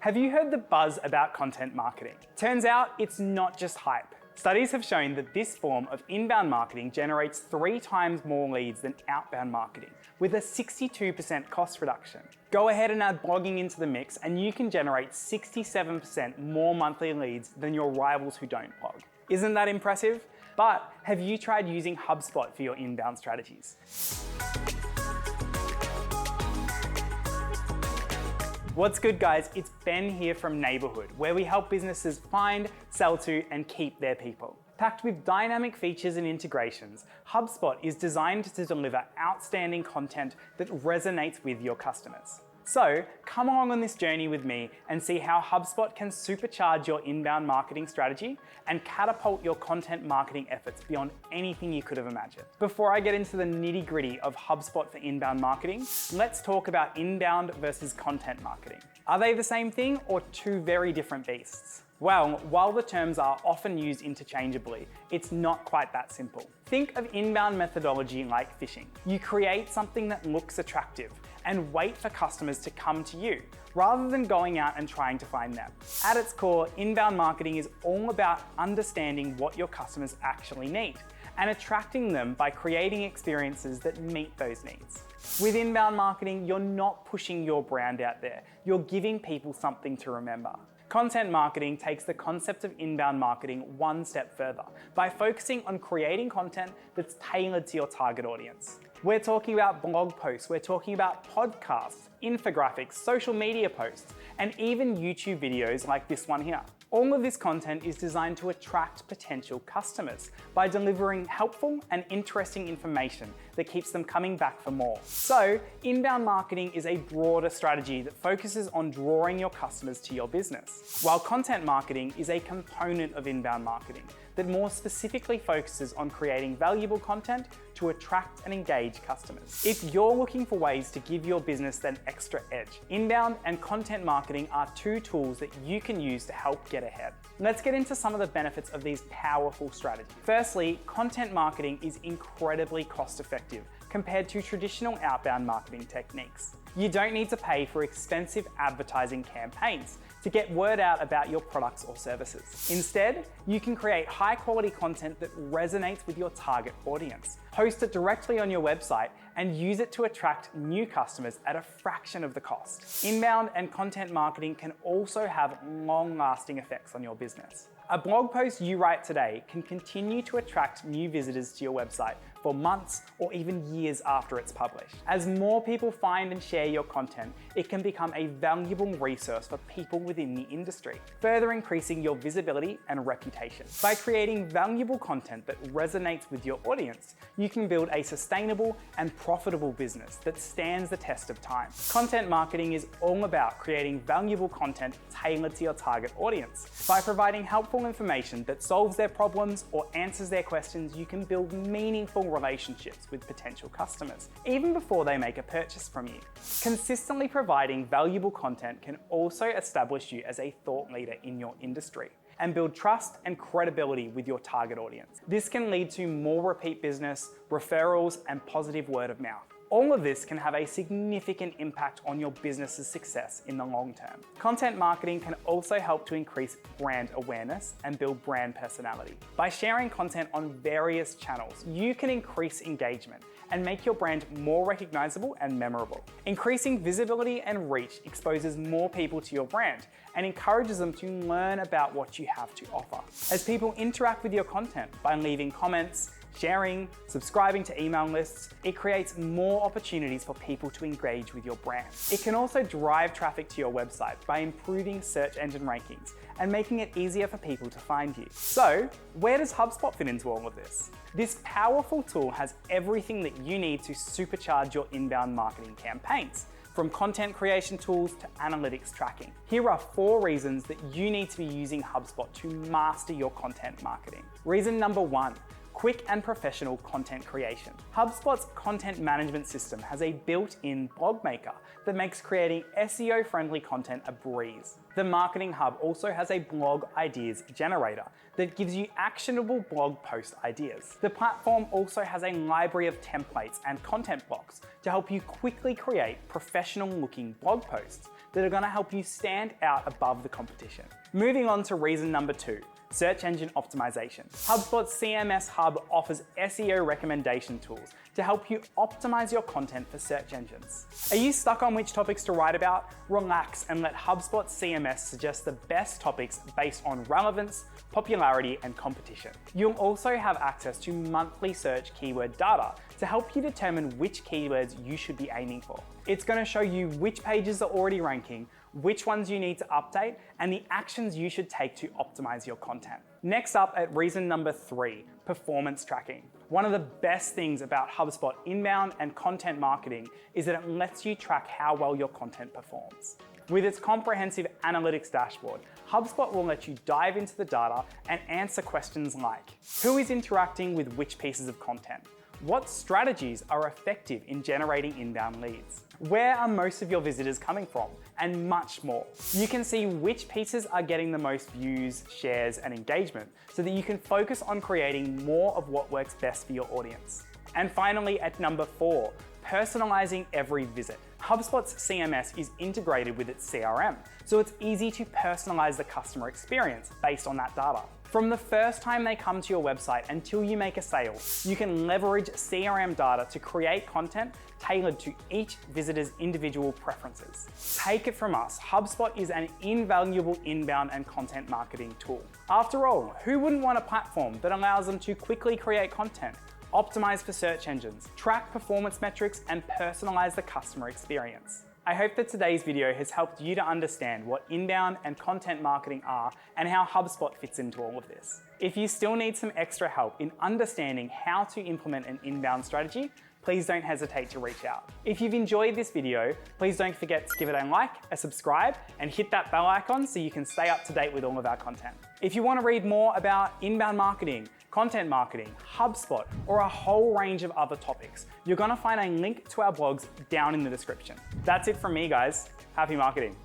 Have you heard the buzz about content marketing? Turns out it's not just hype. Studies have shown that this form of inbound marketing generates 3 times more leads than outbound marketing, with a 62% cost reduction. Go ahead and add blogging into the mix and you can generate 67% more monthly leads than your rivals who don't blog. Isn't that impressive? But have you tried using HubSpot for your inbound strategies? What's good, guys? It's Ben here from Neighborhood, where we help businesses find, sell to, and keep their people. Packed with dynamic features and integrations, HubSpot is designed to deliver outstanding content that resonates with your customers. So come along on this journey with me and see how HubSpot can supercharge your inbound marketing strategy and catapult your content marketing efforts beyond anything you could have imagined. Before I get into the nitty-gritty of HubSpot for inbound marketing, let's talk about inbound versus content marketing. Are they the same thing or two very different beasts? Well, while the terms are often used interchangeably, it's not quite that simple. Think of inbound methodology like fishing. You create something that looks attractive and wait for customers to come to you, rather than going out and trying to find them. At its core, inbound marketing is all about understanding what your customers actually need and attracting them by creating experiences that meet those needs. With inbound marketing, you're not pushing your brand out there, you're giving people something to remember. Content marketing takes the concept of inbound marketing one step further by focusing on creating content that's tailored to your target audience. We're talking about blog posts, we're talking about podcasts, infographics, social media posts, and even YouTube videos like this one here. All of this content is designed to attract potential customers by delivering helpful and interesting information that keeps them coming back for more. So, inbound marketing is a broader strategy that focuses on drawing your customers to your business, while content marketing is a component of inbound marketing that more specifically focuses on creating valuable content to attract and engage customers. If you're looking for ways to give your business that extra edge, inbound and content marketing are 2 tools that you can use to help get ahead. Let's get into some of the benefits of these powerful strategies. Firstly, content marketing is incredibly cost-effective compared to traditional outbound marketing techniques. You don't need to pay for expensive advertising campaigns to get word out about your products or services. Instead, you can create high-quality content that resonates with your target audience, host it directly on your website, and use it to attract new customers at a fraction of the cost. Inbound and content marketing can also have long-lasting effects on your business. A blog post you write today can continue to attract new visitors to your website for months or even years after it's published. As more people find and share your content, it can become a valuable resource for people within the industry, further increasing your visibility and reputation. By creating valuable content that resonates with your audience, you can build a sustainable and profitable business that stands the test of time. Content marketing is all about creating valuable content tailored to your target audience. By providing helpful information that solves their problems or answers their questions, you can build meaningful relationships with potential customers, even before they make a purchase from you. Consistently providing valuable content can also establish you as a thought leader in your industry and build trust and credibility with your target audience. This can lead to more repeat business, referrals, and positive word of mouth. All of this can have a significant impact on your business's success in the long term. Content marketing can also help to increase brand awareness and build brand personality. By sharing content on various channels, you can increase engagement and make your brand more recognizable and memorable. Increasing visibility and reach exposes more people to your brand and encourages them to learn about what you have to offer. As people interact with your content by leaving comments, sharing, subscribing to email lists, it creates more opportunities for people to engage with your brand. It can also drive traffic to your website by improving search engine rankings and making it easier for people to find you. So, where does HubSpot fit into all of this? This powerful tool has everything that you need to supercharge your inbound marketing campaigns, from content creation tools to analytics tracking. Here are 4 reasons that you need to be using HubSpot to master your content marketing. Reason number 1, quick and professional content creation. HubSpot's content management system has a built-in blog maker that makes creating SEO-friendly content a breeze. The Marketing Hub also has a blog ideas generator that gives you actionable blog post ideas. The platform also has a library of templates and content blocks to help you quickly create professional-looking blog posts that are going to help you stand out above the competition. Moving on to reason number 2. Search engine optimization. HubSpot's CMS Hub offers SEO recommendation tools to help you optimize your content for search engines. Are you stuck on which topics to write about? Relax and let HubSpot CMS suggest the best topics based on relevance, popularity, and competition. You'll also have access to monthly search keyword data to help you determine which keywords you should be aiming for. It's going to show you which pages are already ranking, which ones you need to update, and the actions you should take to optimize your content. Next up at reason number 3, performance tracking. One of the best things about HubSpot inbound and content marketing is that it lets you track how well your content performs. With its comprehensive analytics dashboard, HubSpot will let you dive into the data and answer questions like, who is interacting with which pieces of content? What strategies are effective in generating inbound leads? Where are most of your visitors coming from? And much more. You can see which pieces are getting the most views, shares, and engagement so that you can focus on creating more of what works best for your audience. And finally, at number 4, personalizing every visit. HubSpot's CMS is integrated with its CRM, so it's easy to personalize the customer experience based on that data. From the first time they come to your website until you make a sale, you can leverage CRM data to create content tailored to each visitor's individual preferences. Take it from us, HubSpot is an invaluable inbound and content marketing tool. After all, who wouldn't want a platform that allows them to quickly create content, optimize for search engines, track performance metrics, and personalize the customer experience? I hope that today's video has helped you to understand what inbound and content marketing are and how HubSpot fits into all of this. If you still need some extra help in understanding how to implement an inbound strategy, please don't hesitate to reach out. If you've enjoyed this video, please don't forget to give it a like, a subscribe, and hit that bell icon so you can stay up to date with all of our content. If you want to read more about inbound marketing, content marketing, HubSpot, or a whole range of other topics, you're going to find a link to our blogs down in the description. That's it from me, guys. Happy marketing.